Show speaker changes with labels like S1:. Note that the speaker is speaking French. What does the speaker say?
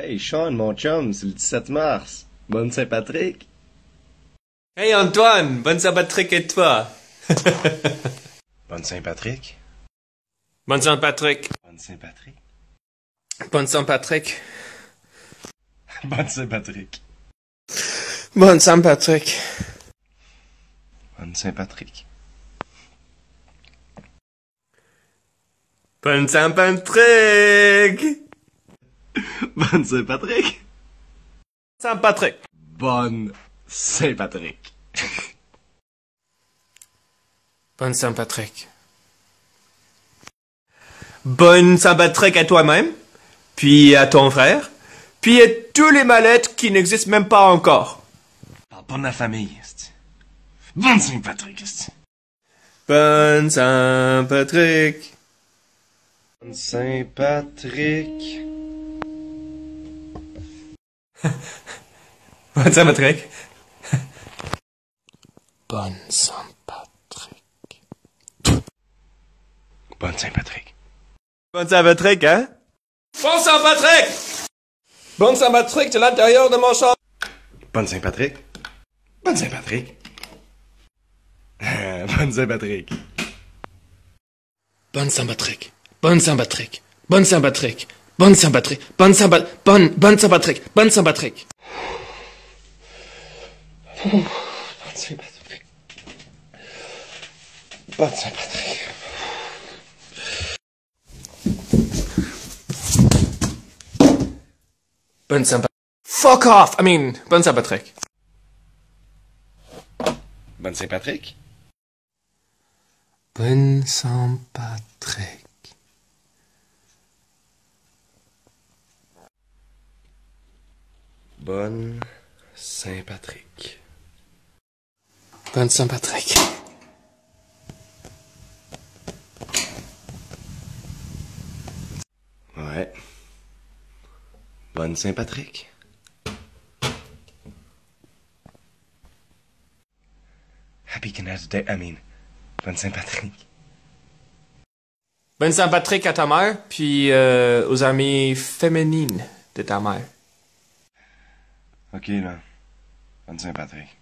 S1: Hey Sean, mon chum, c'est le 17 mars. Bonne Saint-Patrick.
S2: Hey Antoine, bonne Saint-Patrick et toi?
S1: Bonne Saint-Patrick.
S2: Bonne Saint-Patrick.
S1: Bonne Saint-Patrick.
S2: Bonne Saint-Patrick.
S1: Bonne Saint-Patrick.
S2: Bonne Saint-Patrick.
S1: Bonne Saint-Patrick.
S2: Bonne Saint-Patrick.
S1: Bonne Saint-Patrick.
S2: Saint-Patrick.
S1: Bonne Saint-Patrick.
S2: Bonne Saint-Patrick. Bonne Saint-Patrick à toi-même, puis à ton frère, puis à tous les mallettes qui n'existent même pas encore.
S1: Parle pas de ma famille, esti. Bonne Saint-Patrick, esti.
S2: Bonne Saint-Patrick.
S1: Bonne Saint-Patrick.
S2: Bonne Saint-Patrick. Bonne Saint-Patrick.
S1: Bonne Saint-Patrick.
S2: Bonne Saint-Patrick, hein? Bonne Saint-Patrick! Bonne Saint-Patrick de l'intérieur de mon champ.
S1: Bonne Saint-Patrick. Bonne Saint-Patrick. Bonne Saint-Patrick.
S2: Bonne Saint-Patrick. Bonne Saint-Patrick. Bonne Saint-Patrick. Bonne Saint-Patrick. Bonne Saint-Patrick. Bonne Saint-Patrick. Bonne Saint-Patrick.
S1: Bonne Saint-Patrick. Bonne Saint-Patrick.
S2: Bonne Saint-Patrick. Fuck off! Bonne Saint-Patrick.
S1: Bonne Saint-Patrick.
S2: Bonne Saint-Patrick.
S1: Bonne Saint-Patrick.
S2: Bonne Saint-Patrick.
S1: Ouais. Bonne Saint-Patrick. Happy Canada Day, Bonne Saint-Patrick.
S2: Bonne Saint-Patrick à ta mère, puis aux amies féminines de ta mère.
S1: Ok, là. Bonne Saint-Patrick.